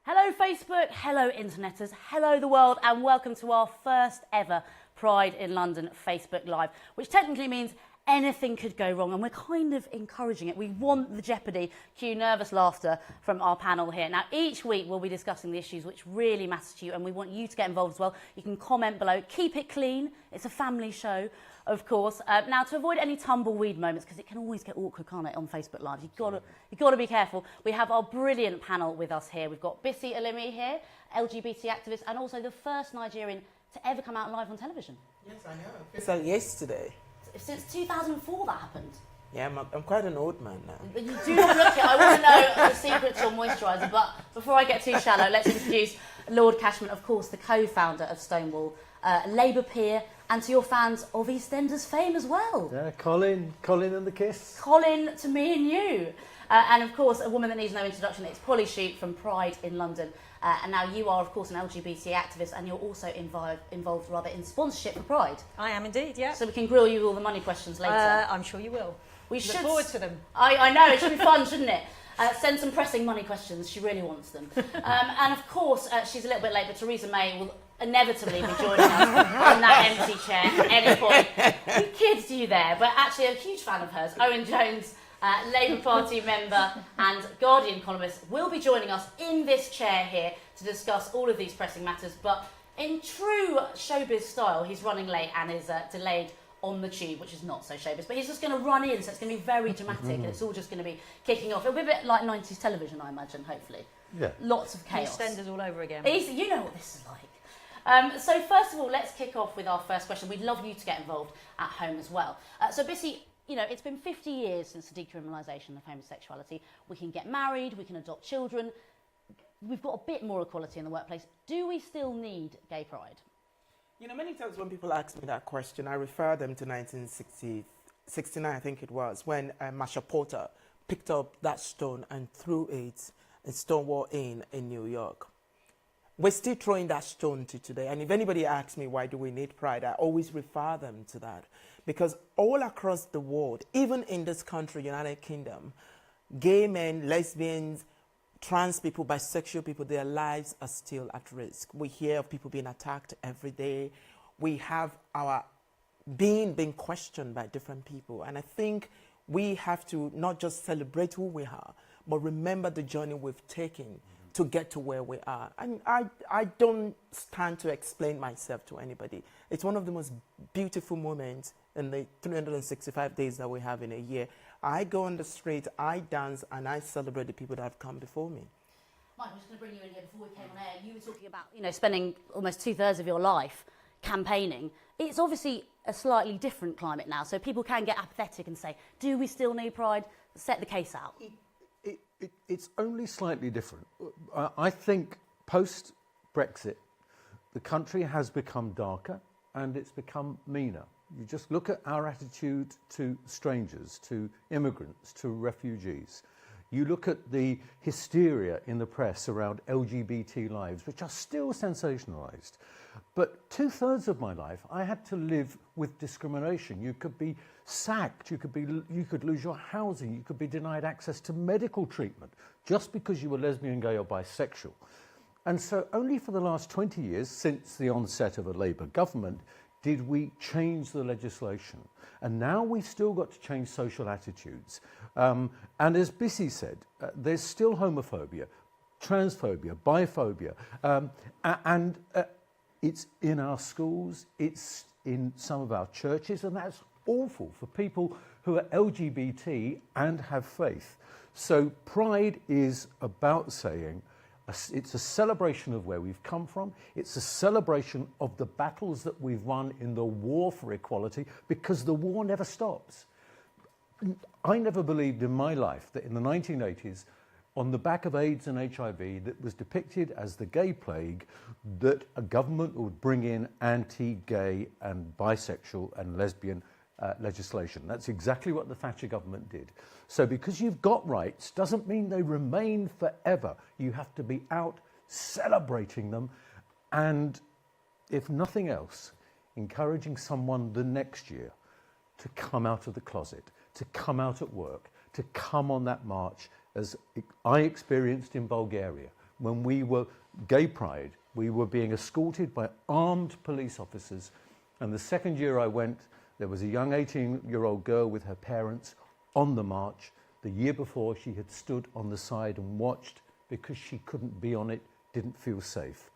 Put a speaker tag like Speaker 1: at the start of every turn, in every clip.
Speaker 1: Hello Facebook, hello interneters, hello the world, and welcome to our first ever Pride in London Facebook Live, which technically means anything could go wrong, and we're kind of encouraging it. We want the jeopardy, cue nervous laughter from our panel here. Now, each week we'll be discussing the issues which really matter to you, and we want you to get involved as well. You can comment below, keep it clean, it's a family show, of course. Now, to avoid any tumbleweed moments, because it can always get awkward, can't it, on Facebook Live, you've got to be careful. We have our brilliant panel with us here. We've got Bisi Alimi here, LGBT activist, and also the first Nigerian to ever come out live on television.
Speaker 2: Yes, I know. It's like yesterday.
Speaker 1: Since 2004 that happened.
Speaker 2: Yeah, I'm quite an old man now.
Speaker 1: You do not look it. I want to know the secret to your moisturiser, but before I get too shallow, let's introduce Lord Cashman, of course, the co-founder of Stonewall, Labour peer, and to your fans of EastEnders fame as well.
Speaker 3: Yeah, Colin and the Kiss.
Speaker 1: Colin to me and you. And of course, a woman that needs no introduction, it's Polly Shute from Pride in London. And now you are, of course, an LGBT activist, and you're also involved in sponsorship for Pride.
Speaker 4: I am indeed, yeah.
Speaker 1: So we can grill you with all the money questions later.
Speaker 4: I'm sure you will.
Speaker 1: We
Speaker 4: Look
Speaker 1: should
Speaker 4: forward to them.
Speaker 1: I know, it should be fun, shouldn't it? Send some pressing money questions, she really wants them. And of course, she's a little bit late, but Theresa May will inevitably be joining us in that empty chair at any point. We kids you there, but actually a huge fan of hers, Owen Jones, Labour Party member and Guardian columnist, will be joining us in this chair here to discuss all of these pressing matters. But in true showbiz style, he's running late and is delayed on the tube, which is not so showbiz, but he's just going to run in, so it's going to be very dramatic, and it's all just going to be kicking off. It'll be a bit like 90s television, I imagine, hopefully.
Speaker 3: Yeah.
Speaker 1: Lots of chaos.
Speaker 4: EastEnders all over again.
Speaker 1: You know what this is like. So first of all, let's kick off with our first question. We'd love you to get involved at home as well. So Bisi, you know, it's been 50 years since the decriminalisation of homosexuality. We can get married, we can adopt children. We've got a bit more equality in the workplace. Do we still need gay pride?
Speaker 2: You know, many times when people ask me that question, I refer them to 1969, I think it was, when Marsha Porter picked up that stone and threw it in Stonewall in New York. We're still throwing that stone to today. And if anybody asks me why do we need pride, I always refer them to that. Because all across the world, even in this country, United Kingdom, gay men, lesbians, trans people, bisexual people, their lives are still at risk. We hear of people being attacked every day. We have our being questioned by different people. And I think we have to not just celebrate who we are, but remember the journey we've taken to get to where we are. And I don't stand to explain myself to anybody. It's one of the most beautiful moments in the 365 days that we have in a year. I go on the street, I dance, and I celebrate the people that have come before me.
Speaker 1: Mike, I'm just going to bring you in here before we came on air. You were talking about, you know, spending almost 2/3 of your life campaigning. It's obviously a slightly different climate now, so people can get apathetic and say, do we still need pride? Set the case out.
Speaker 3: It's only slightly different. I think post-Brexit, the country has become darker and it's become meaner. You just look at our attitude to strangers, to immigrants, to refugees. You look at the hysteria in the press around LGBT lives, which are still sensationalised. But 2/3 of my life, I had to live with discrimination. You could be sacked, you could lose your housing, you could be denied access to medical treatment just because you were lesbian, gay or bisexual. And so only for the last 20 years, since the onset of a Labour government, did we change the legislation. And now we've still got to change social attitudes. And as Bisi said, there's still homophobia, transphobia, biphobia, and it's in our schools, it's in some of our churches, and that's awful for people who are LGBT and have faith. So pride is about saying, it's a celebration of where we've come from. It's a celebration of the battles that we've won in the war for equality, because the war never stops. I never believed in my life that in the 1980s, on the back of AIDS and HIV that was depicted as the gay plague, that a government would bring in anti-gay and bisexual and lesbian legislation. That's exactly what the Thatcher government did. So because you've got rights doesn't mean they remain forever. You have to be out celebrating them, and if nothing else, encouraging someone the next year to come out of the closet, to come out at work, to come on that march, as I experienced in Bulgaria, when we were Gay Pride, we were being escorted by armed police officers. And the second year I went, there was a young 18-year-old girl with her parents on the march. The year before, she had stood on the side and watched because she couldn't be on it, didn't feel safe.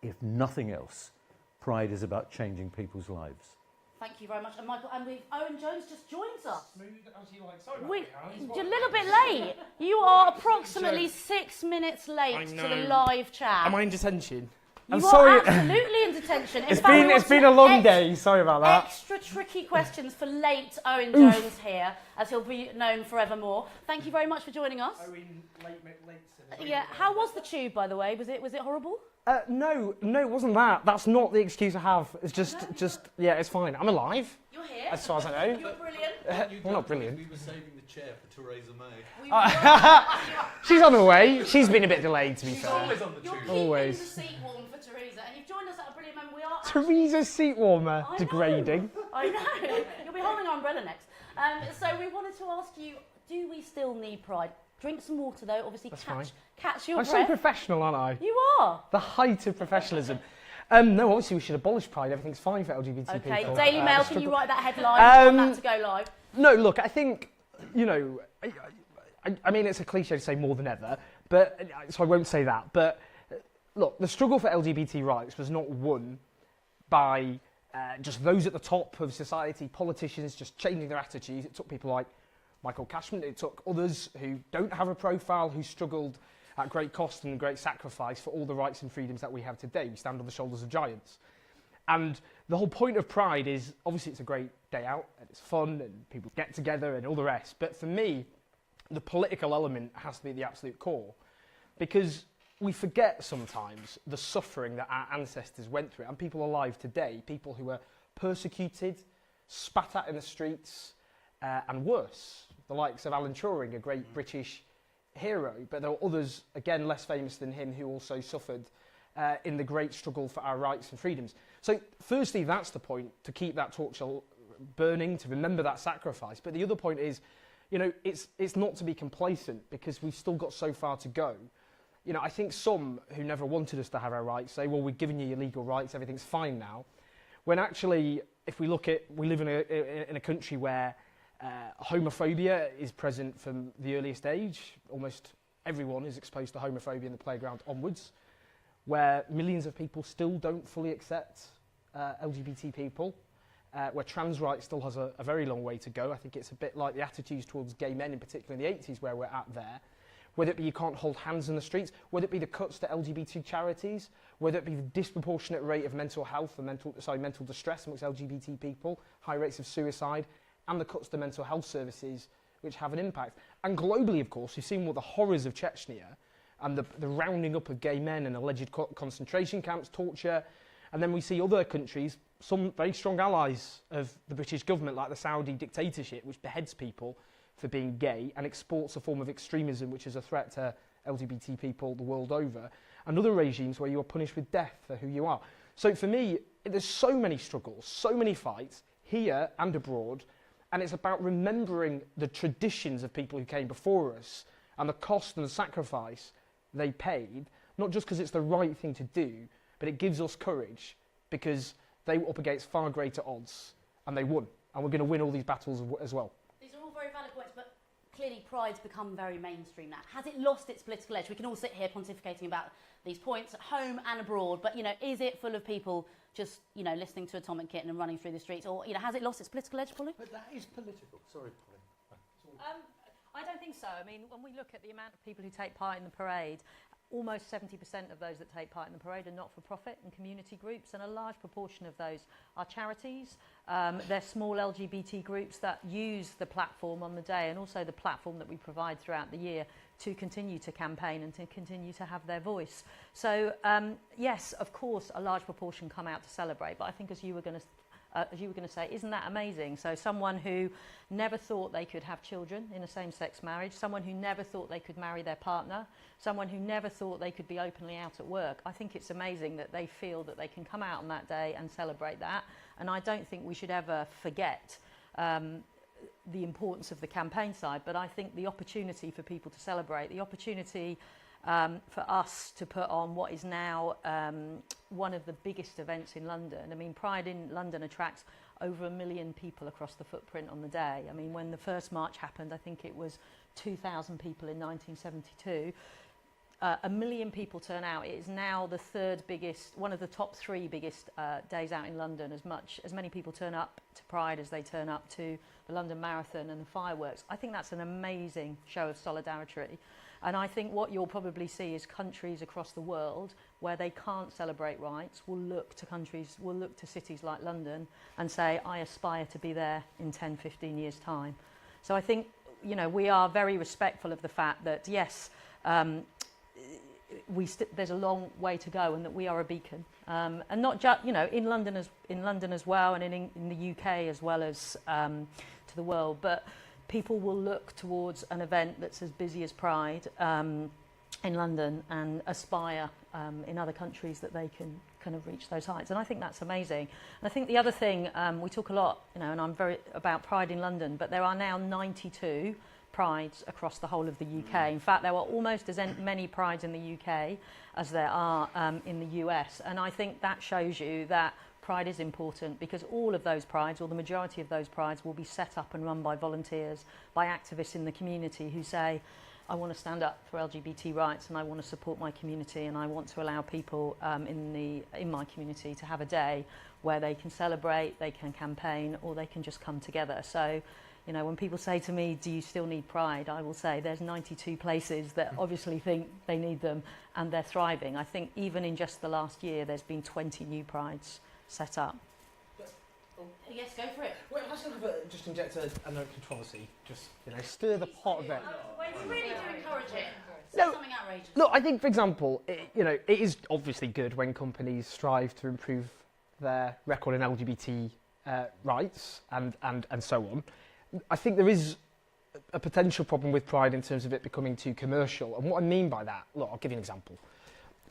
Speaker 3: If nothing else, Pride is about changing people's lives.
Speaker 1: Thank you very much. And Michael, and Owen Jones just joins us.
Speaker 5: Smooth as you like. Sorry about that,
Speaker 1: You're a little bit late. You are approximately 6 minutes late to the live chat.
Speaker 5: Am I in detention? I'm
Speaker 1: You
Speaker 5: sorry.
Speaker 1: are absolutely in detention. In
Speaker 5: It's
Speaker 1: fact, we want
Speaker 5: been
Speaker 1: some
Speaker 5: a long day. Sorry about that.
Speaker 1: Extra tricky questions for late Owen Jones here, as he'll be known forevermore. Thank you very much for joining us.
Speaker 5: Owen, late.
Speaker 1: Yeah. How was the tube, by the way? Was it horrible?
Speaker 5: No, it wasn't that. That's not the excuse I have. It's just yeah, it's fine. I'm alive,
Speaker 1: You're here.
Speaker 5: as far as I know.
Speaker 1: You're brilliant.
Speaker 5: Well, not brilliant.
Speaker 3: We were saving the chair for Theresa May.
Speaker 5: She's on her way. She's been a bit delayed, to be fair.
Speaker 3: Always on the
Speaker 1: You're
Speaker 3: tube.
Speaker 1: keeping
Speaker 5: Always.
Speaker 1: the seat warm for Theresa, and you've joined us at a brilliant moment. We are.
Speaker 5: Teresa's seat warmer.
Speaker 1: I know.
Speaker 5: Degrading.
Speaker 1: I know. You'll be holding our umbrella next. So we wanted to ask you: do we still need Pride? Drink some water, though. Obviously,
Speaker 5: That's fine.
Speaker 1: catch your
Speaker 5: I'm so
Speaker 1: breath.
Speaker 5: professional, aren't I?
Speaker 1: You are.
Speaker 5: The height of professionalism. No, obviously we should abolish Pride. Everything's fine for LGBT
Speaker 1: Okay,
Speaker 5: people.
Speaker 1: Daily Mail, can
Speaker 5: struggle-
Speaker 1: you write that headline? I want that to go live.
Speaker 5: No, look, I think, I mean, it's a cliche to say more than ever, but so I won't say that. But look, the struggle for LGBT rights was not won by just those at the top of society, politicians just changing their attitudes. It took people like Michael Cashman. It took others who don't have a profile, who struggled at great cost and great sacrifice for all the rights and freedoms that we have today. We stand on the shoulders of giants. And the whole point of Pride is, obviously it's a great day out, and it's fun, and people get together and all the rest. But for me, the political element has to be the absolute core. Because we forget sometimes the suffering that our ancestors went through, and people alive today, people who were persecuted, spat at in the streets, and worse. The likes of Alan Turing, a great British hero, but there were others, again, less famous than him, who also suffered in the great struggle for our rights and freedoms. So, firstly, that's the point, to keep that torch burning, to remember that sacrifice. But the other point is, it's not to be complacent, because we've still got so far to go. I think some who never wanted us to have our rights say, well, we've given you your legal rights, everything's fine now. When actually, if we look at, we live in a country where homophobia is present from the earliest age. Almost everyone is exposed to homophobia in the playground onwards, where millions of people still don't fully accept LGBT people, where trans rights still has a very long way to go. I think it's a bit like the attitudes towards gay men, in particular in the 80s, where we're at there. Whether it be you can't hold hands in the streets, whether it be the cuts to LGBT charities, whether it be the disproportionate rate of mental health and mental distress amongst LGBT people, high rates of suicide, and the cuts to mental health services, which have an impact. And globally, of course, you've seen what the horrors of Chechnya and the rounding up of gay men in alleged concentration camps, torture. And then we see other countries, some very strong allies of the British government, like the Saudi dictatorship, which beheads people for being gay and exports a form of extremism which is a threat to LGBT people the world over. And other regimes where you are punished with death for who you are. So for me, there's so many struggles, so many fights, here and abroad, and it's about remembering the traditions of people who came before us and the cost and the sacrifice they paid, not just because it's the right thing to do, but it gives us courage because they were up against far greater odds and they won. And we're going to win all these battles as well.
Speaker 1: These are all very valid points, but clearly Pride's become very mainstream now. Has it lost its political edge? We can all sit here pontificating about these points at home and abroad, but, is it full of people just, listening to Atomic Kitten and running through the streets? Or, has it lost its political edge, Polly?
Speaker 3: But that is political. Sorry, Polly.
Speaker 4: I don't think so. I mean, when we look at the amount of people who take part in the parade, almost 70% of those that take part in the parade are not-for-profit and community groups, and a large proportion of those are charities. They're small LGBT groups that use the platform on the day and also the platform that we provide throughout the year to continue to campaign and to continue to have their voice. So, yes, of course, a large proportion come out to celebrate, but I think as you were going to say, isn't that amazing? So someone who never thought they could have children in a same-sex marriage, someone who never thought they could marry their partner, someone who never thought they could be openly out at work. I think it's amazing that they feel that they can come out on that day and celebrate that. And I don't think we should ever forget the importance of the campaign side, but I think the opportunity for people to celebrate, the opportunity for us to put on what is now one of the biggest events in London. I mean, Pride in London attracts over 1 million people across the footprint on the day. I mean, when the first march happened, I think it was 2,000 people in 1972. 1 million people turn out. It is now the third biggest, one of the top 3 biggest days out in London. As many people turn up to Pride as they turn up to the London Marathon and the fireworks. I think that's an amazing show of solidarity. And I think what you'll probably see is countries across the world where they can't celebrate rights will look to cities like London and say, I aspire to be there in 10, 15 years' time. So I think, you know, we are very respectful of the fact that, yes, there's a long way to go, and that we are a beacon, and not just, you know, in London as well, and in the UK as well as to the world. But people will look towards an event that's as busy as Pride in London and aspire in other countries that they can kind of reach those heights. And I think that's amazing. And I think the other thing, we talk a lot, you know, and I'm very about Pride in London, but there are now 92 prides across the whole of the UK. In fact, there are almost as many prides in the UK as there are in the US. And I think that shows you that Pride is important, because all of those prides, or the majority of those prides, will be set up and run by volunteers, by activists in the community who say, I want to stand up for LGBT rights, and I want to support my community, and I want to allow people in my community to have a day where they can celebrate, they can campaign, or they can just come together. So, you know, when people say to me, do you still need Pride? I will say there's 92 places that obviously think they need them, and they're thriving. I think even in just the last year, there's been 20 new prides set up.
Speaker 1: Yes, go for it.
Speaker 5: Well, I was going to just inject a note of controversy, just, you know, stir the pot a bit.
Speaker 1: We really do encourage it. Say
Speaker 5: No,
Speaker 1: something outrageous.
Speaker 5: Look, I think, for example, you know, it is obviously good when companies strive to improve their record in LGBT rights and so on. I think there is a potential problem with Pride in terms of it becoming too commercial. And what I mean by that, look, I'll give you an example.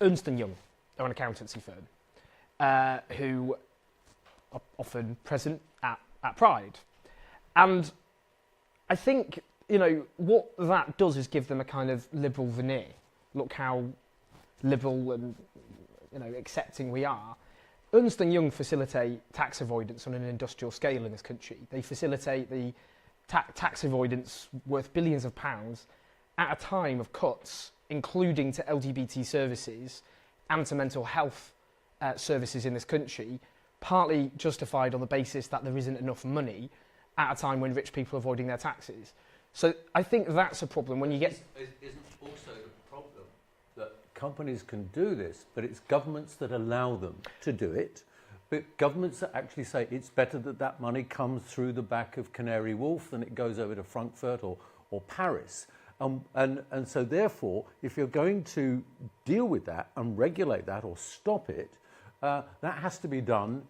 Speaker 5: Ernst & Young are an accountancy firm who are often present at Pride. And I think, you know, what that does is give them a kind of liberal veneer. Look how liberal and, you know, accepting we are. Ernst & Young facilitate tax avoidance on an industrial scale in this country. They facilitate the tax avoidance worth billions of pounds at a time of cuts, including to LGBT services and to mental health services in this country, partly justified on the basis that there isn't enough money at a time when rich people are avoiding their taxes. So I think that's a problem when you get...
Speaker 3: Isn't also the problem that companies can do this, but it's governments that allow them to do it, but governments that actually say it's better that that money comes through the back of Canary Wharf than it goes over to Frankfurt or Paris. And so therefore, if you're going to deal with that and regulate that or stop it, that has to be done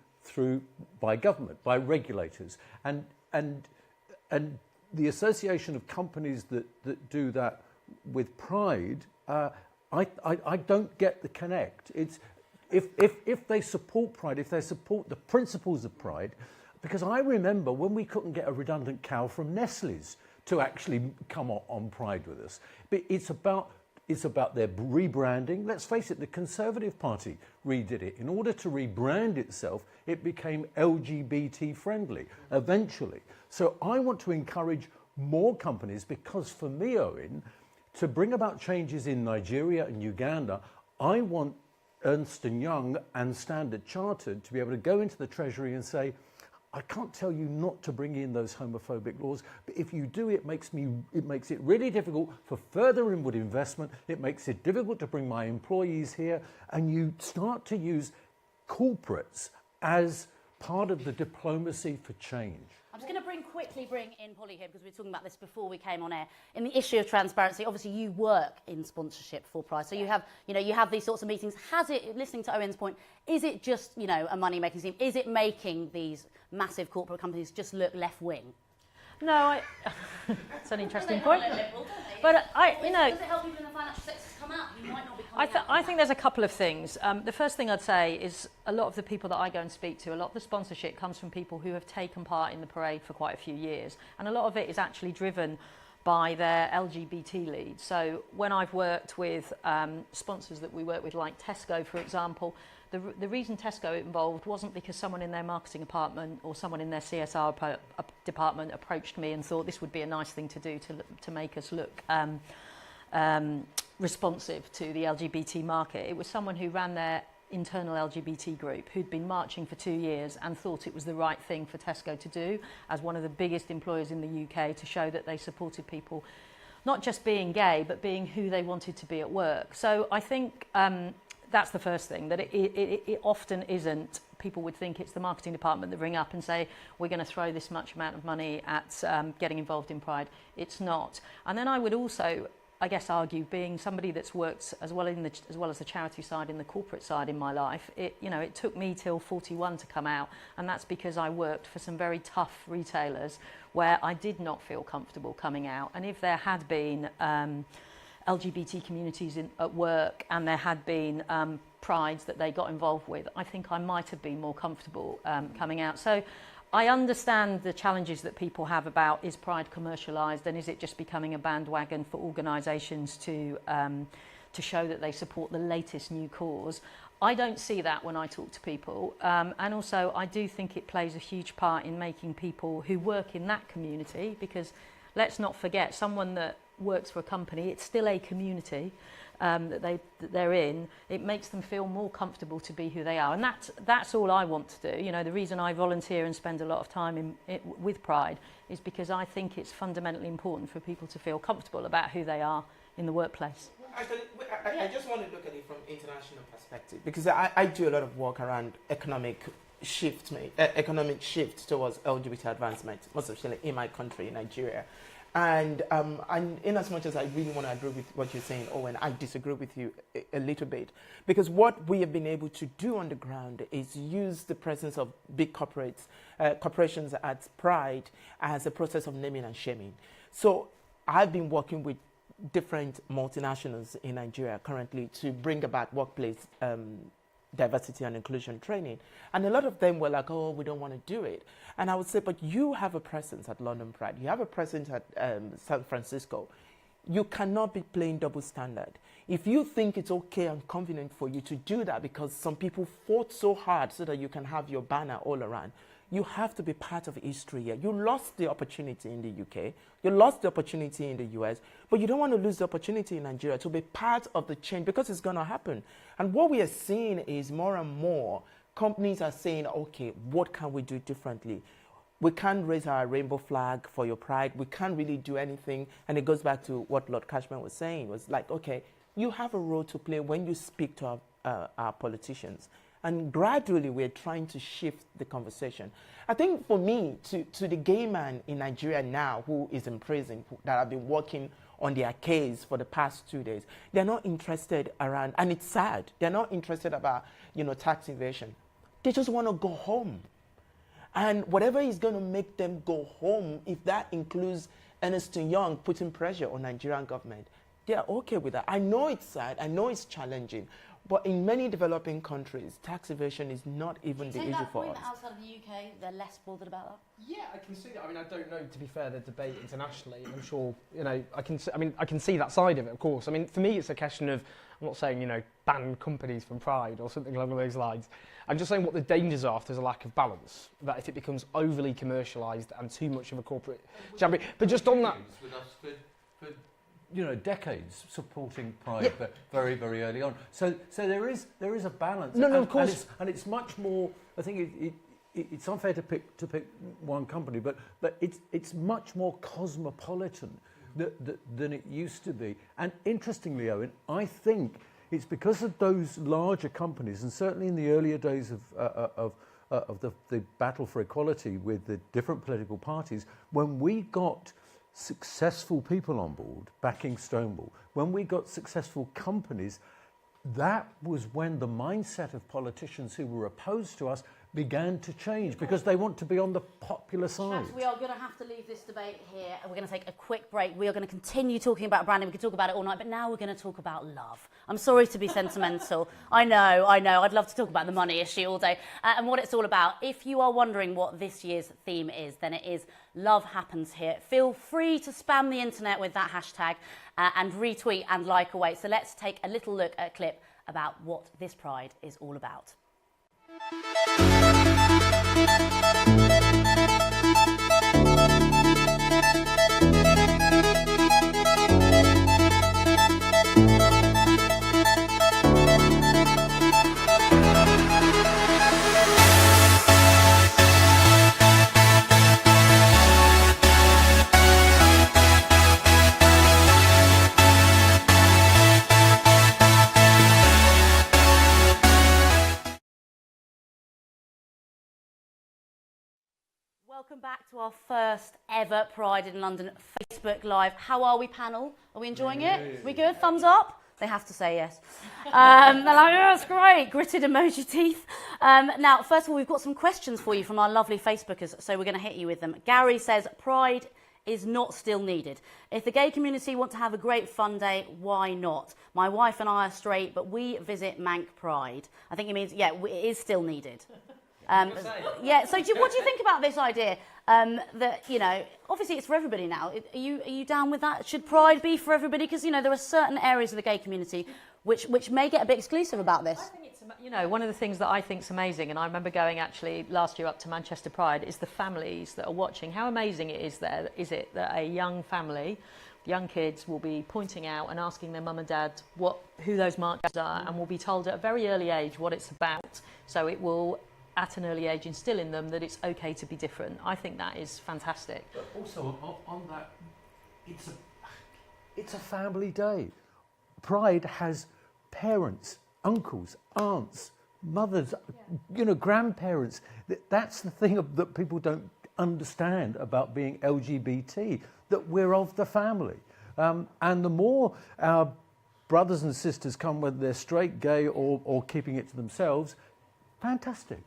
Speaker 3: by government, by regulators. And the association of companies that do that with Pride, I don't get the connect. It's if they support Pride, if they support the principles of Pride, because I remember when we couldn't get a redundant cow from Nestle's to actually come on Pride with us. But it's about their rebranding. Let's face it, the Conservative Party redid it. In order to rebrand itself, it became LGBT friendly eventually. So I want to encourage more companies, because for me, Owen, to bring about changes in Nigeria and Uganda, I want Ernst & Young and Standard Chartered to be able to go into the Treasury and say, I can't tell you not to bring in those homophobic laws, but if you do, it makes it really difficult for further inward investment. It makes it difficult to bring my employees here, and you start to use corporates as part of the diplomacy for change.
Speaker 1: I'm just going to quickly bring in Polly here, because we were talking about this before we came on air. In the issue of transparency, obviously you work in sponsorship for Pride, so you have these sorts of meetings. Has it, listening to Owen's point, is it just, you know, a money-making scheme? Is it making these massive corporate companies just look left-wing?
Speaker 4: No, it's an interesting point. But
Speaker 1: does it help people in the financial sector to come out who might not be coming out?
Speaker 4: I think there's a couple of things. The first thing I'd say is a lot of the people that I go and speak to, a lot of the sponsorship comes from people who have taken part in the parade for quite a few years, and a lot of it is actually driven by their LGBT lead. So when I've worked with sponsors that we work with, like Tesco, for example, the reason Tesco involved wasn't because someone in their marketing department or someone in their CSR department approached me and thought this would be a nice thing to do to make us look responsive to the LGBT market. It was someone who ran their internal LGBT group who'd been marching for 2 years and thought it was the right thing for Tesco to do as one of the biggest employers in the UK, to show that they supported people not just being gay but being who they wanted to be at work. So I think that's the first thing, that it often isn't. People would think it's the marketing department that ring up and say, we're going to throw this much amount of money at getting involved in Pride. It's not. And then I would also, I guess, argue, being somebody that's worked as well as the charity side in the corporate side in my life, it took me till 41 to come out, and that's because I worked for some very tough retailers where I did not feel comfortable coming out. And if there had been LGBT communities at work and there had been prides that they got involved with, I think I might have been more comfortable coming out. So I understand the challenges that people have about, is Pride commercialised and is it just becoming a bandwagon for organisations to show that they support the latest new cause. I don't see that when I talk to people, and also I do think it plays a huge part in making people who work in that community, because let's not forget, someone that works for a company, it's still a community that they're in. It makes them feel more comfortable to be who they are, and that's all I want to do. The reason I volunteer and spend a lot of time with Pride is because I think it's fundamentally important for people to feel comfortable about who they are in the workplace.
Speaker 2: Actually, I just want to look at it from international perspective, because I do a lot of work around economic shift towards LGBT advancement, most especially in my country, Nigeria. And in as much as I really want to agree with what you're saying, Owen, I disagree with you a little bit. Because what we have been able to do on the ground is use the presence of big corporations at Pride as a process of naming and shaming. So I've been working with different multinationals in Nigeria currently to bring about workplace diversity and inclusion training. And a lot of them were like, oh, we don't want to do it. And I would say, but you have a presence at London Pride. You have a presence at San Francisco. You cannot be playing double standard. If you think it's okay and convenient for you to do that because some people fought so hard so that you can have your banner all around, you have to be part of history here. You lost the opportunity in the UK. You lost the opportunity in the US. But you don't want to lose the opportunity in Nigeria to be part of the change, because it's going to happen. And what we are seeing is more and more companies are saying, okay, what can we do differently? We can't raise our rainbow flag for your Pride. We can't really do anything. And it goes back to what Lord Cashman was saying. It was like, okay, you have a role to play when you speak to our politicians. And gradually, we're trying to shift the conversation. I think for me, to the gay man in Nigeria now who is in prison, that have been working on their case for the past 2 days, they're not interested around, and it's sad, they're not interested about, tax evasion. They just want to go home. And whatever is going to make them go home, if that includes Ernst & Young putting pressure on Nigerian government, they are okay with that. I know it's sad, I know it's challenging, but in many developing countries, tax evasion is not even the issue for us.
Speaker 1: Outside of the UK, they're less bothered about that?
Speaker 5: Yeah, I can see that. I mean, I don't know, to be fair, the debate internationally. I'm sure, I can see that side of it, of course. I mean, for me, it's a question of, I'm not saying, ban companies from Pride or something along those lines. I'm just saying what the dangers are if there's a lack of balance, that if it becomes overly commercialised and too much of a corporate champion. But just on that...
Speaker 3: With us for decades supporting Pride, but very, very early on. So there is a balance.
Speaker 5: No, of course.
Speaker 3: And it's much more. I think it's unfair to pick one company, but it's much more cosmopolitan than it used to be. And interestingly, Owen, I think it's because of those larger companies, and certainly in the earlier days of the battle for equality with the different political parties, when we got successful people on board backing Stonewall, when we got successful companies, that was when the mindset of politicians who were opposed to us began to change because they want to be on the popular side.
Speaker 1: Chaps, we are going to have to leave this debate here and we're going to take a quick break. We are going to continue talking about branding. We could talk about it all night, but now we're going to talk about love. I'm sorry to be sentimental. I know. I'd love to talk about the money issue all day and what it's all about. If you are wondering what this year's theme is, then it is Love Happens Here. Feel free to spam the internet with that hashtag and retweet and like away. So let's take a little look at a clip about what this Pride is all about. Welcome back to our first ever Pride in London Facebook Live. How are we, panel? Are we enjoying it? We good? Thumbs up? They have to say yes. They're like, oh, it's great. Gritted emoji teeth. Now, first of all, we've got some questions for you from our lovely Facebookers, so we're going to hit you with them. Gary says, Pride is not still needed. If the gay community want to have a great fun day, why not? My wife and I are straight, but we visit Mank Pride. I think it means, yeah, it is still needed. Yeah, so what do you think about this idea that, you know, obviously it's for everybody now. Are you down with that? Should Pride be for everybody? Because, you know, there are certain areas of the gay community which may get a bit exclusive about this.
Speaker 4: I think it's, you know, one of the things that I think is amazing, and I remember going actually last year up to Manchester Pride, is the families that are watching. How amazing it is that a young family, young kids will be pointing out and asking their mum and dad who those marches are, and will be told at a very early age what it's about. So it will, at an early age, instill in them that it's okay to be different. I think that is fantastic.
Speaker 3: But also on that, it's a family day. Pride has parents, uncles, aunts, mothers, you know, grandparents. That's the thing that people don't understand about being LGBT, that we're of the family. And the more our brothers and sisters come, whether they're straight, gay, or keeping it to themselves, fantastic.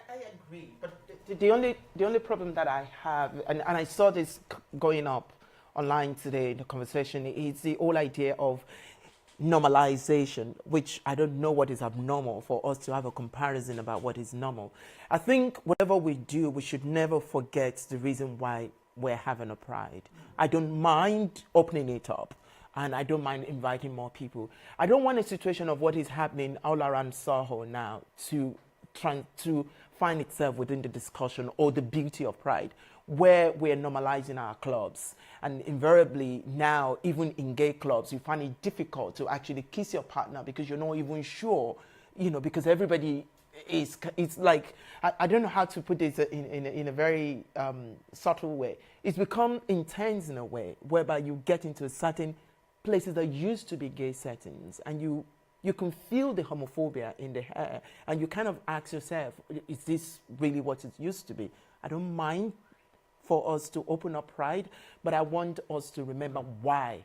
Speaker 2: I agree, but the only problem that I have, and I saw this going up online today in the conversation, is the whole idea of normalization, which I don't know what is abnormal for us to have a comparison about what is normal. I think whatever we do, we should never forget the reason why we're having a Pride. I don't mind opening it up, and I don't mind inviting more people. I don't want a situation of what is happening all around Soho now to find itself within the discussion or the beauty of Pride, where we're normalizing our clubs. And invariably now, even in gay clubs, you find it difficult to actually kiss your partner because you're not even sure, you know, because everybody is, it's like, I don't know how to put this in a very subtle way. It's become intense in a way whereby you get into certain places that used to be gay settings, and you can feel the homophobia in the air, and you kind of ask yourself, is this really what it used to be? I don't mind for us to open up Pride, but I want us to remember why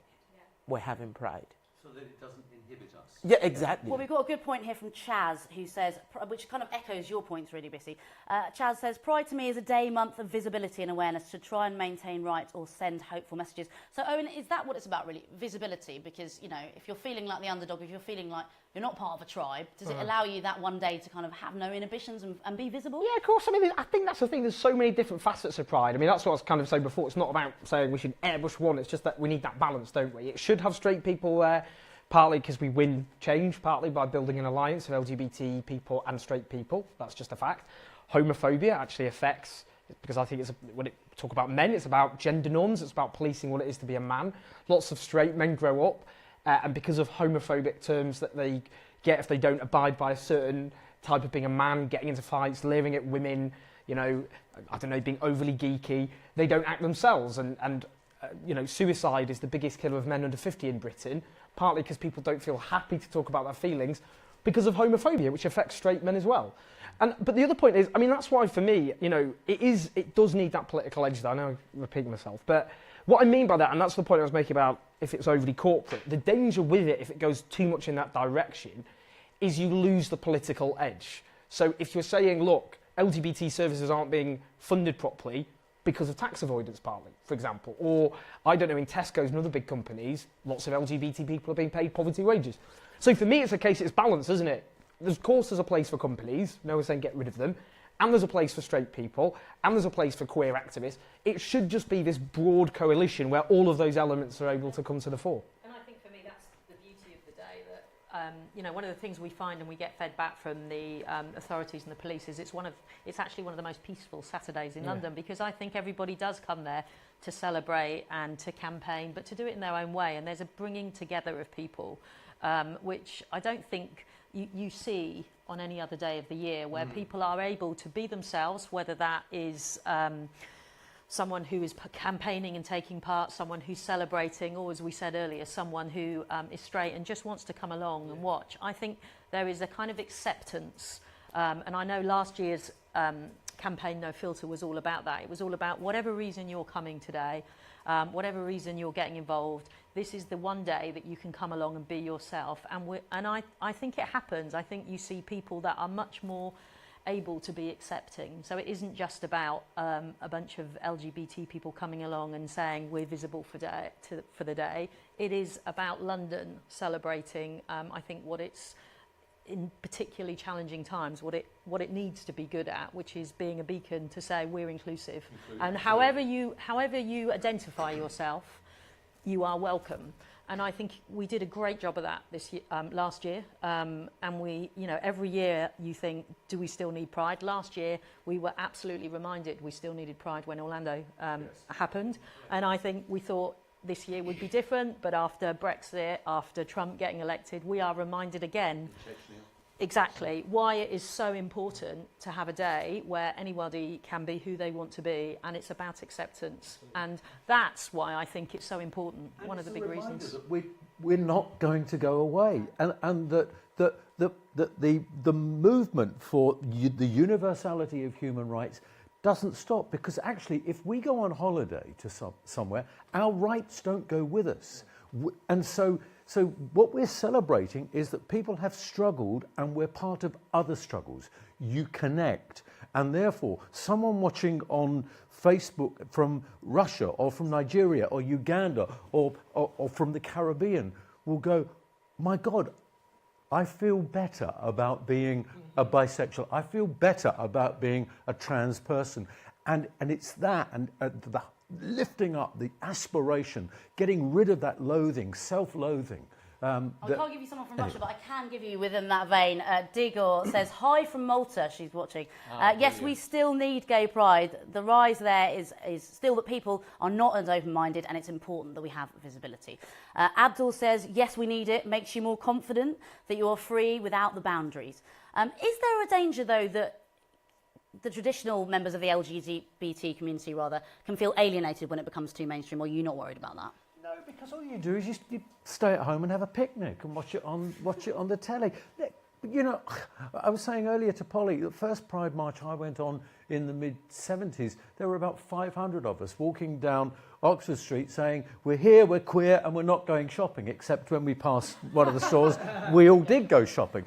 Speaker 2: we're having Pride.
Speaker 3: So that it doesn't inhibit us.
Speaker 2: Yeah, exactly.
Speaker 1: Well, we've got a good point here from Chaz, who says, which kind of echoes your points really, Bisi. Chaz says, Pride to me is a day, month of visibility and awareness to try and maintain rights or send hopeful messages. So, Owen, is that what it's about, really? Visibility? Because, you know, if you're feeling like the underdog, if you're feeling like you're not part of a tribe, does it allow you that one day to kind of have no inhibitions and be visible?
Speaker 5: Yeah, of course. I mean, I think that's the thing. There's so many different facets of Pride. I mean, that's what I was kind of saying before. It's not about saying we should airbrush one. It's just that we need that balance, don't we? It should have straight people there, partly because we win change, partly by building an alliance of LGBT people and straight people. That's just a fact. Homophobia actually affects, because I think when it talk about men, it's about gender norms. It's about policing what it is to be a man. Lots of straight men grow up, and because of homophobic terms that they get if they don't abide by a certain type of being a man, getting into fights, leering at women, you know, I don't know, being overly geeky, they don't act themselves. And you know, suicide is the biggest killer of men under 50 in Britain, partly because people don't feel happy to talk about their feelings because of homophobia, which affects straight men as well. But the other point is, I mean, that's why for me, you know, it does need that political edge. I know I'm repeating myself, but what I mean by that, and that's the point I was making about if it's overly corporate, the danger with it, if it goes too much in that direction, is you lose the political edge. So if you're saying, look, LGBT services aren't being funded properly because of tax avoidance partly, for example, or I don't know, in Tesco's and other big companies, lots of LGBT people are being paid poverty wages. So for me, it's a case, it's balance, isn't it? Of course there's a place for companies, no one's saying get rid of them, and there's a place for straight people, and there's a place for queer activists. It should just be this broad coalition where all of those elements are able to come to the fore.
Speaker 4: And I think for me that's the beauty of the day, that you know, one of the things we find and we get fed back from the authorities and the police is it's actually one of the most peaceful Saturdays in London, because I think everybody does come there to celebrate and to campaign, but to do it in their own way, and there's a bringing together of people, which I don't think you see on any other day of the year, where people are able to be themselves, whether that is someone who is campaigning and taking part, someone who's celebrating, or as we said earlier, someone who is straight and just wants to come along and watch. I think there is a kind of acceptance, and I know last year's campaign No Filter was all about that. It was all about whatever reason you're coming today, whatever reason you're getting involved, this is the one day that you can come along and be yourself. And I think it happens. I think you see people that are much more able to be accepting. So it isn't just about a bunch of LGBT people coming along and saying we're visible for the day. It is about London celebrating, I think, what it's, in particularly challenging times, what it needs to be good at, which is being a beacon to say we're inclusive. And however you identify yourself, you are welcome. And I think we did a great job of that last year. And we, you know, every year you think, do we still need Pride? Last year we were absolutely reminded we still needed Pride when Orlando happened. And I think we thought this year would be different, but after Brexit, after Trump getting elected, we are reminded again exactly why it is so important to have a day where anybody can be who they want to be, and it's about acceptance. And that's why I think it's so important, and one of the big reasons.
Speaker 3: That we're not going to go away, and that the movement for the universality of human rights doesn't stop, because actually if we go on holiday to somewhere, our rights don't go with us. And so what we're celebrating is that people have struggled and we're part of other struggles. You connect, and therefore someone watching on Facebook from Russia or from Nigeria or Uganda or from the Caribbean will go, my God, I feel better about being a bisexual. I feel better about being a trans person. And it's that, and the lifting up, the aspiration, getting rid of that loathing, self-loathing.
Speaker 1: I can't give you someone from Russia, but I can give you within that vein. Digor says, hi from Malta, she's watching. Yes, we still need gay pride. The rise there is still that people are not as open-minded, and it's important that we have visibility. Abdul says, yes, we need it. Makes you more confident that you are free without the boundaries. Is there a danger, though, that the traditional members of the LGBT community, rather, can feel alienated when it becomes too mainstream, or are you not worried about that?
Speaker 3: No, because all you do is you stay at home and have a picnic and watch it on the telly. You know, I was saying earlier to Polly, the first Pride March I went on in the mid-70s, there were about 500 of us walking down Oxford Street saying, we're here, we're queer, and we're not going shopping, except when we passed one of the stores, we all did go shopping.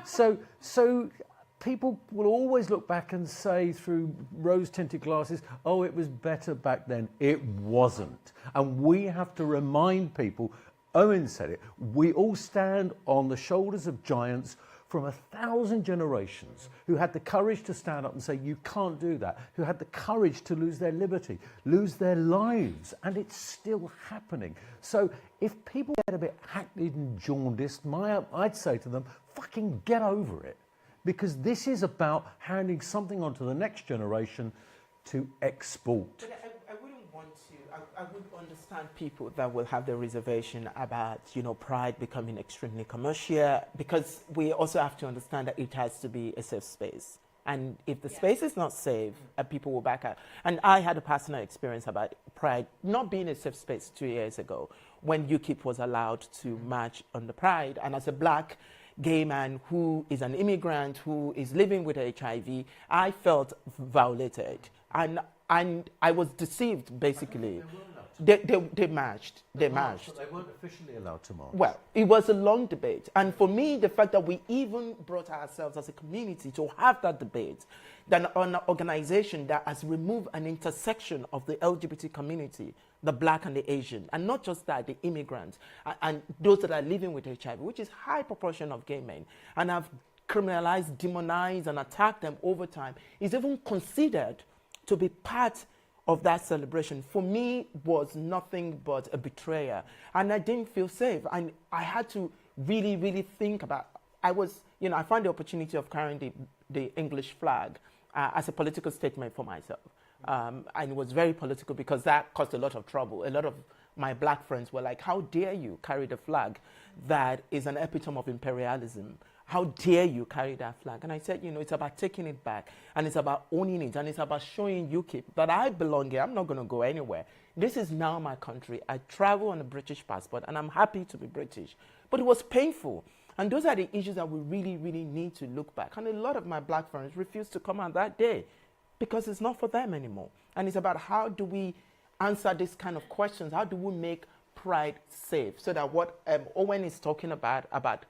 Speaker 3: So people will always look back and say through rose-tinted glasses, oh, it was better back then. It wasn't. And we have to remind people, Owen said it, we all stand on the shoulders of giants from 1,000 generations who had the courage to stand up and say, you can't do that, who had the courage to lose their liberty, lose their lives, and it's still happening. So if people get a bit hackneyed and jaundiced, I'd say to them, fucking get over it. Because this is about handing something on to the next generation to export.
Speaker 2: But I wouldn't want to, I would understand people that will have the reservation about, you know, Pride becoming extremely commercial, because we also have to understand that it has to be a safe space. And if the space is not safe, people will back out. And I had a personal experience about Pride not being a safe space 2 years ago, when UKIP was allowed to march on the Pride. And as a black gay man who is an immigrant, who is living with HIV, I felt violated. And I was deceived, basically. They marched. They marched.
Speaker 3: But they weren't officially allowed to march.
Speaker 2: Well, it was a long debate. And for me, the fact that we even brought ourselves as a community to have that debate, than an organization that has removed an intersection of the LGBT community, the black and the Asian, and not just that, the immigrants, and those that are living with HIV, which is high proportion of gay men, and have criminalized, demonized, and attacked them over time, is even considered to be part of that celebration, for me, was nothing but a betrayal. And I didn't feel safe. And I had to really, really think about, I found the opportunity of carrying the English flag as a political statement for myself. And it was very political because that caused a lot of trouble. A lot of my black friends were like, how dare you carry the flag that is an epitome of imperialism? How dare you carry that flag? And I said, it's about taking it back, and it's about owning it, and it's about showing UKIP that I belong here. I'm not going to go anywhere. This is now my country. I travel on a British passport, and I'm happy to be British. But it was painful. And those are the issues that we really, really need to look back. And a lot of my black friends refused to come out that day because it's not for them anymore. And it's about how do we answer these kind of questions? How do we make pride safe so that what Owen is talking about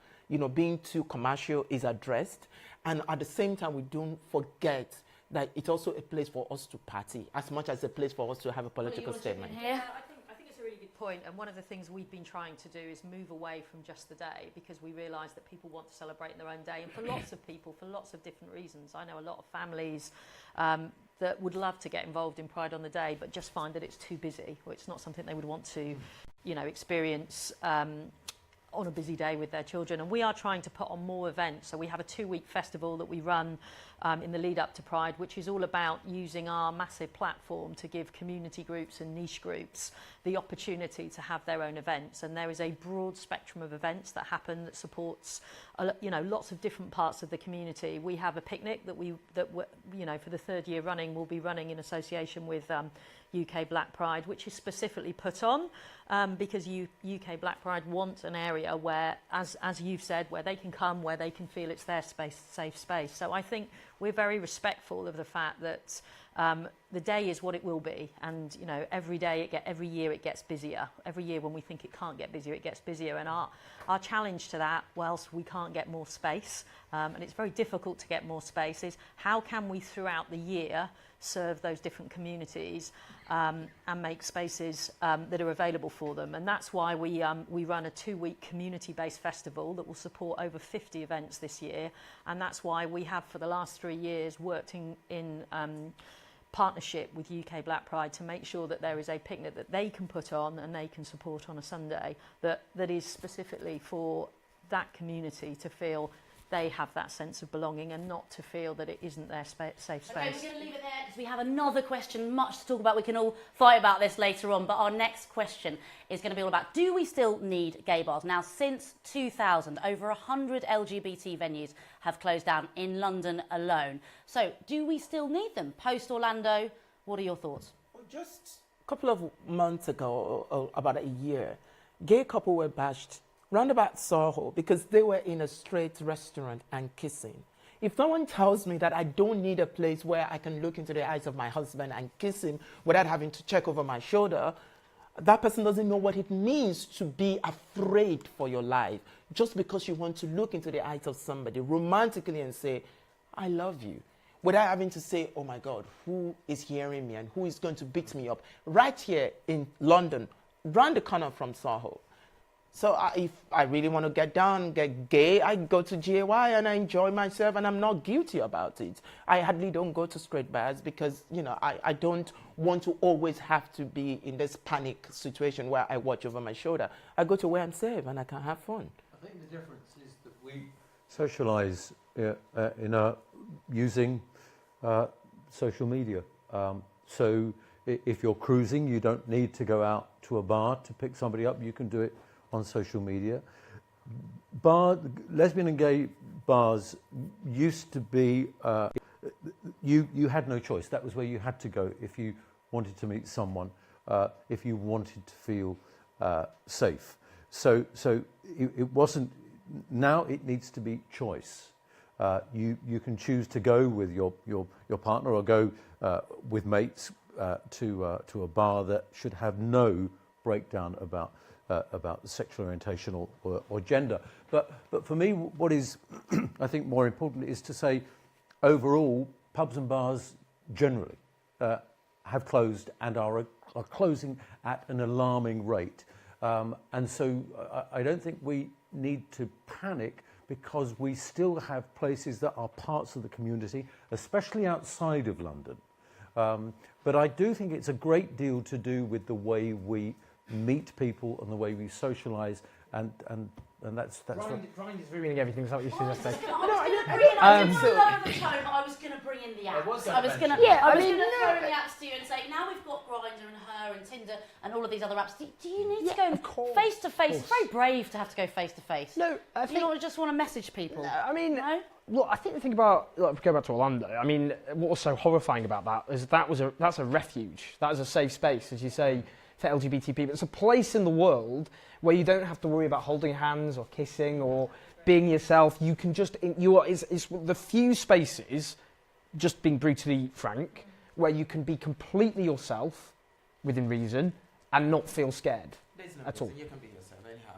Speaker 2: being too commercial is addressed, and at the same time we don't forget that it's also a place for us to party as much as a place for us to have a political statement.
Speaker 4: Yeah, I think it's a really good point, and one of the things we've been trying to do is move away from just the day, because we realise that people want to celebrate in their own day, and for lots of people, for lots of different reasons. I know a lot of families that would love to get involved in Pride on the day, but just find that it's too busy, or it's not something they would want to, experience on a busy day with their children. And we are trying to put on more events. So we have a 2-week festival that we run in the lead up to Pride, which is all about using our massive platform to give community groups and niche groups the opportunity to have their own events. And there is a broad spectrum of events that happen that supports lots of different parts of the community. We have a picnic that for the 3rd year running we'll be running in association with UK Black Pride, which is specifically put on because UK Black Pride want an area where, as you've said, where they can come, where they can feel it's their space, safe space. So I think we're very respectful of the fact that the day is what it will be, and every year it gets busier. Every year when we think it can't get busier, it gets busier. And our challenge to that, whilst we can't get more space, and it's very difficult to get more space, is how can we throughout the year serve those different communities and make spaces that are available for them. And that's why we run a 2-week community-based festival that will support over 50 events this year. And that's why we have, for the last 3 years, worked in partnership with UK Black Pride to make sure that there is a picnic that they can put on and they can support on a Sunday that is specifically for that community to feel they have that sense of belonging and not to feel that it isn't their safe space.
Speaker 1: Okay, we're going to leave it there because we have another question, much to talk about. We can all fight about this later on, but our next question is going to be all about, do we still need gay bars? Now, since 2000, over 100 LGBT venues have closed down in London alone. So, do we still need them? Post-Orlando, what are your thoughts?
Speaker 2: Well, just a couple of months ago, or about a year, gay couple were bashed roundabout Soho because they were in a straight restaurant and kissing. If someone tells me that I don't need a place where I can look into the eyes of my husband and kiss him without having to check over my shoulder, that person doesn't know what it means to be afraid for your life just because you want to look into the eyes of somebody romantically and say, I love you, without having to say, oh my God, who is hearing me and who is going to beat me up right here in London, round the corner from Soho. So if I really want to get down, get gay, I go to GAY and I enjoy myself and I'm not guilty about it. I hardly don't go to straight bars because, I don't want to always have to be in this panic situation where I watch over my shoulder. I go to where I'm safe and I can have fun.
Speaker 3: I think the difference is that we socialise using social media. So if you're cruising, you don't need to go out to a bar to pick somebody up. You can do it on social media. Lesbian and gay bars used to be, you had no choice. That was where you had to go if you wanted to meet someone, if you wanted to feel safe. So it wasn't, now it needs to be choice. You can choose to go with your partner or go with mates to a bar that should have no breakdown about sexual orientation or gender. But for me, what is I think more important is to say, overall, pubs and bars generally have closed and are closing at an alarming rate. And so I don't think we need to panic, because we still have places that are parts of the community, especially outside of London. But I do think it's a great deal to do with the way we meet people and the way we socialise, and that's
Speaker 5: Grind is ruining everything. Is that what you should say?
Speaker 1: I was going to lower the tone, but I was going to bring in the apps. I was going to throw in the apps to you and say, now we've got Grindr and Her and Tinder and all of these other apps. Do you need to go face to face? It's very brave to have to go face to face.
Speaker 5: No, I think
Speaker 1: you don't just want to message people.
Speaker 5: I mean,
Speaker 1: no?
Speaker 5: look, I think the thing about, like, go back to Orlando. I mean, what was so horrifying about that is that's a refuge. That is a safe space, as you say, for LGBT people. It's a place in the world where you don't have to worry about holding hands or kissing or being yourself. You can just, it's the few spaces, just being brutally frank, where you can be completely yourself within reason and not feel scared at all.
Speaker 2: You can be yourself anyhow.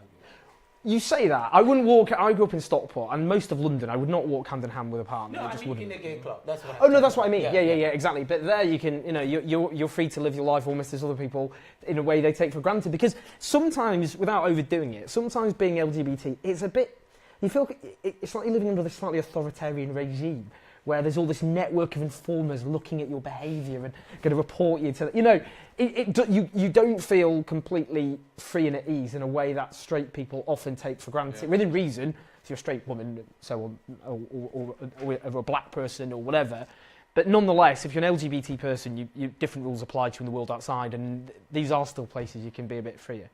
Speaker 5: You say that. I wouldn't walk. I grew up in Stockport, and most of London, I would not walk hand in hand with a partner.
Speaker 2: No,
Speaker 5: I just
Speaker 2: mean
Speaker 5: wouldn't.
Speaker 2: in a gay club. That's what.
Speaker 5: Oh no, that's what I mean. Yeah, exactly. But there, you can, you're free to live your life almost as other people in a way they take for granted. Because sometimes, without overdoing it, sometimes being LGBT, it's a bit. You feel it's like you're living under this slightly authoritarian regime, where there's all this network of informers looking at your behaviour and going to report you to. You don't feel completely free and at ease in a way that straight people often take for granted, within reason. If you're a straight woman, so on, or a black person or whatever. But nonetheless, if you're an LGBT person, different rules apply to you in the world outside, and these are still places you can be a bit freer.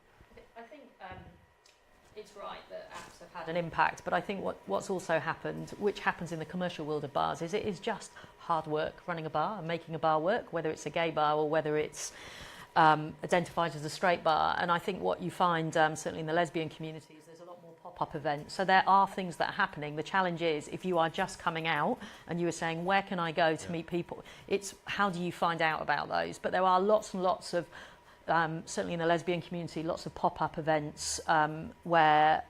Speaker 4: I think it's right that apps have had an impact, but I think what's also happened, which happens in the commercial world of bars, is it is just hard work running a bar and making a bar work, whether it's a gay bar or whether it's identified as a straight bar. And I think what you find, certainly in the lesbian communities, there's a lot more pop-up events. So there are things that are happening. The challenge is, if you are just coming out and you were saying, where can I go to meet people? It's how do you find out about those? But there are lots and lots of, certainly in the lesbian community, lots of pop-up events where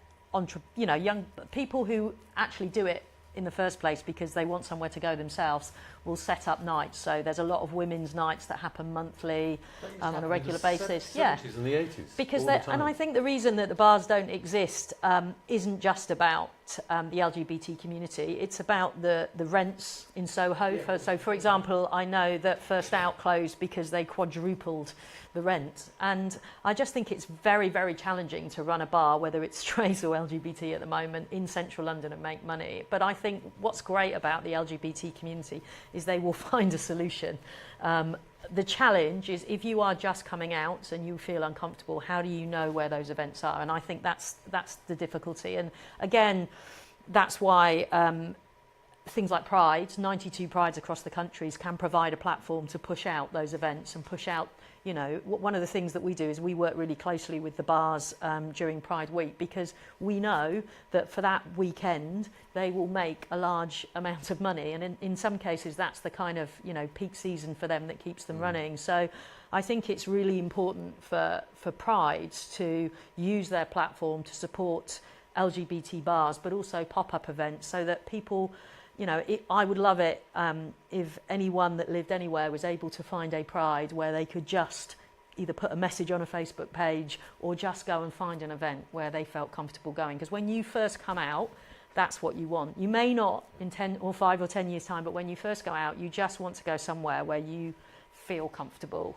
Speaker 4: young people who actually do it in the first place because they want somewhere to go themselves will set up nights. So there's a lot of women's nights that happen monthly on a regular basis.
Speaker 3: The 70s and the 80s.
Speaker 4: Because and I think the reason that the bars don't exist isn't just about the LGBT community. It's about the rents in Soho. So for example, I know that First Out closed because they quadrupled the rent. And I just think it's very, very challenging to run a bar, whether it's straight or LGBT at the moment, in central London and make money. But I think what's great about the LGBT community is they will find a solution. The challenge is, if you are just coming out and you feel uncomfortable, how do you know where those events are? And I think that's the difficulty. And again, that's why things like Pride, 92 Prides across the countries, can provide a platform to push out those events and push out, one of the things that we do is we work really closely with the bars during Pride Week, because we know that for that weekend they will make a large amount of money, and in some cases that's the kind of peak season for them that keeps them running. So I think it's really important for Prides to use their platform to support LGBT bars, but also pop-up events, so that people, I would love it if anyone that lived anywhere was able to find a Pride where they could just either put a message on a Facebook page or just go and find an event where they felt comfortable going. Because when you first come out, that's what you want. You may not in 10 or 5 or 10 years' time, but when you first go out, you just want to go somewhere where you feel comfortable.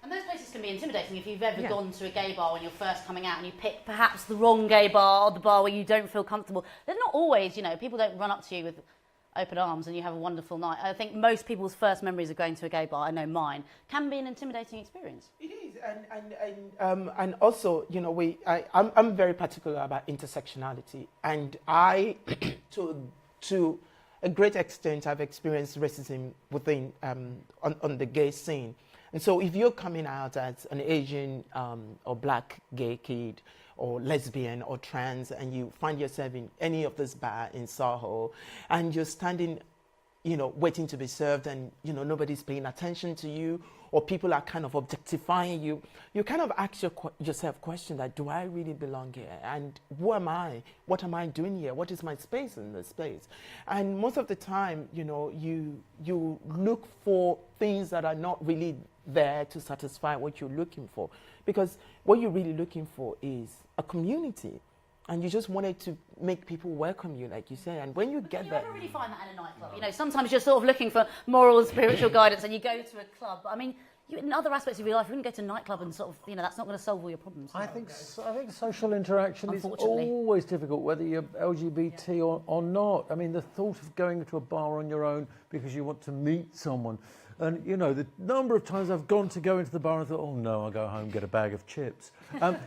Speaker 1: And those places can be intimidating. If you've ever gone to a gay bar when you're first coming out and you pick perhaps the wrong gay bar, or the bar where you don't feel comfortable, there's not always, people don't run up to you with open arms and you have a wonderful night. I think most people's first memories of going to a gay bar, I know mine, can be an intimidating experience.
Speaker 2: It is, and also, I'm very particular about intersectionality, and I, to a great extent, I've experienced racism within on the gay scene. And so if you're coming out as an Asian or black gay kid or lesbian or trans, and you find yourself in any of this bar in Soho, and you're standing, waiting to be served, and, nobody's paying attention to you, or people are kind of objectifying you, you kind of ask yourself question that, do I really belong here? And who am I? What am I doing here? What is my space in this place? And most of the time, you know, you look for things that are not really there to satisfy what you're looking for. Because what you're really looking for is a community. And you just wanted to make people welcome you, like you say. And when you get that...
Speaker 1: You never really find that in a nightclub. You know, sometimes you're sort of looking for moral and spiritual guidance and you go to a club. But I mean, in other aspects of your life, you wouldn't go to a nightclub and sort of, you know, that's not going to solve all your problems.
Speaker 3: I think social interaction is always difficult, whether you're LGBT or not. I mean, the thought of going to a bar on your own because you want to meet someone, and you know, the number of times I've gone to go into the bar and thought, oh no, I'll go home and get a bag of chips. And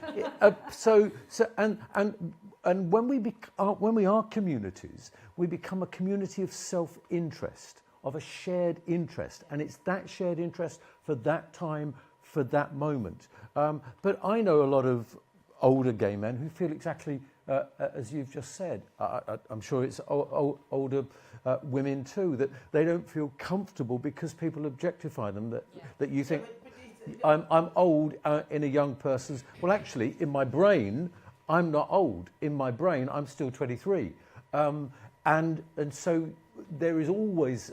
Speaker 3: when we are communities, we become a community of self-interest, of a shared interest, and it's that shared interest for that time, for that moment. But I know a lot of older gay men who feel exactly as you've just said. I'm sure it's older women too, that they don't feel comfortable because people objectify them, that you think, I'm old in a young person's... Well, actually, in my brain, I'm not old. In my brain, I'm still 23. And so there is always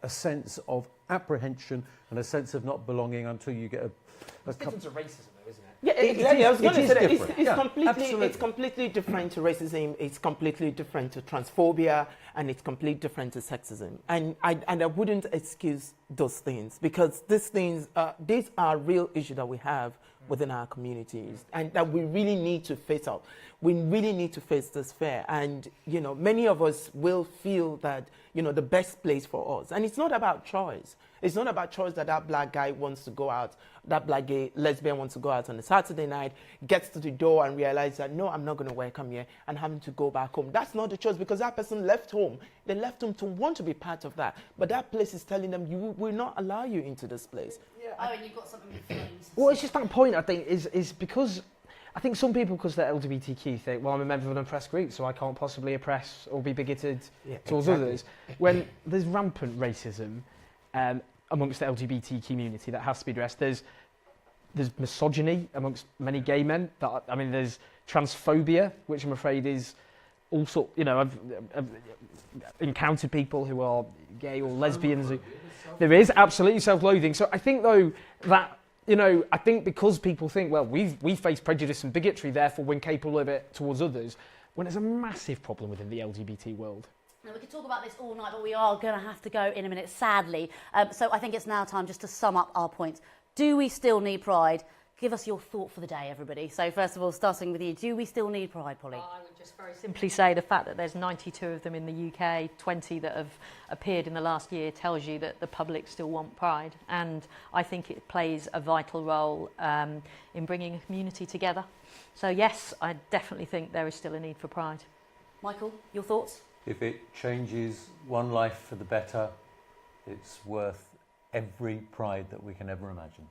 Speaker 3: a sense of apprehension and a sense of not belonging until you get
Speaker 5: It's different to racism, though, isn't it?
Speaker 2: Yeah, exactly. I was going to say that
Speaker 3: Absolutely.
Speaker 2: it's completely different to racism. It's completely different to transphobia, and it's completely different to sexism. And I wouldn't excuse those things, because these are real issues that we have within our communities, and that we really need to face up. We really need to face this fear. And you know, many of us will feel that, you know, the best place for us, and it's not about choice. It's not about choice that black guy wants to go out, that black gay lesbian wants to go out on a Saturday night, gets to the door and realizes that, no, I'm not going to welcome here, and having to go back home. That's not the choice, because that person left home. They left home to want to be part of that. But that place is telling them, you will not allow you into this place.
Speaker 1: Yeah. Oh, and you've got something with feelings.
Speaker 5: Well, it's just that point, I think, is because... I think some people, because they're LGBTQ, think, well, I'm a member of an oppressed group, so I can't possibly oppress or be bigoted towards others. When there's rampant racism amongst the LGBT community that has to be addressed. There's misogyny amongst many gay men. There's transphobia, which I'm afraid is also, you know, I've encountered people who are gay or lesbians. There is absolutely self-loathing. So I think, though, that, you know, I think because people think, well, we face prejudice and bigotry, therefore we're capable of it towards others, when there's a massive problem within the LGBT world.
Speaker 1: Now, we could talk about this all night, but we are going to have to go in a minute, sadly. So I think it's now time just to sum up our points. Do we still need pride? Give us your thought for the day, everybody. So first of all, starting with you, do we still need pride, Polly?
Speaker 4: I would just very simply say the fact that there's 92 of them in the UK, 20 that have appeared in the last year, tells you that the public still want pride. And I think it plays a vital role in bringing a community together. So yes, I definitely think there is still a need for pride.
Speaker 1: Michael, your thoughts?
Speaker 3: If it changes one life for the better, it's worth every pride that we can ever imagine.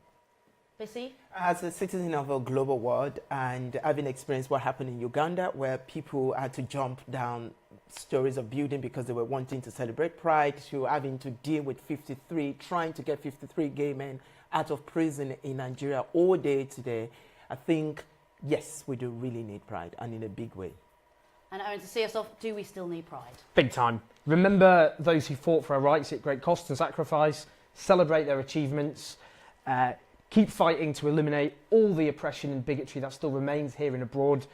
Speaker 1: Bisi?
Speaker 2: As a citizen of a global world, and having experienced what happened in Uganda, where people had to jump down stories of building because they were wanting to celebrate pride, to having to deal with trying to get 53 gay men out of prison in Nigeria all day today, I think, yes, we do really need pride, and in a big way.
Speaker 1: And Owen, to see us off, do we still need pride?
Speaker 5: Big time. Remember those who fought for our rights at great cost and sacrifice, celebrate their achievements, keep fighting to eliminate all the oppression and bigotry that still remains here and abroad,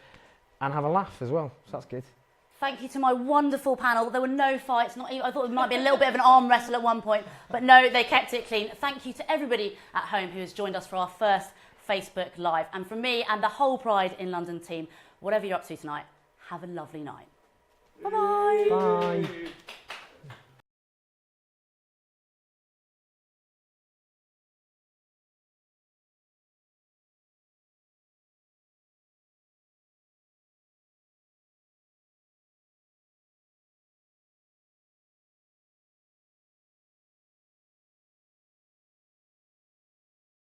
Speaker 5: and have a laugh as well. So that's good.
Speaker 1: Thank you to my wonderful panel. There were no fights. Not even, I thought it might be a little bit of an arm wrestle at one point, but no, they kept it clean. Thank you to everybody at home who has joined us for our first Facebook Live. And from me and the whole Pride in London team, whatever you're up to tonight, have a lovely night. Bye-bye.
Speaker 5: Bye.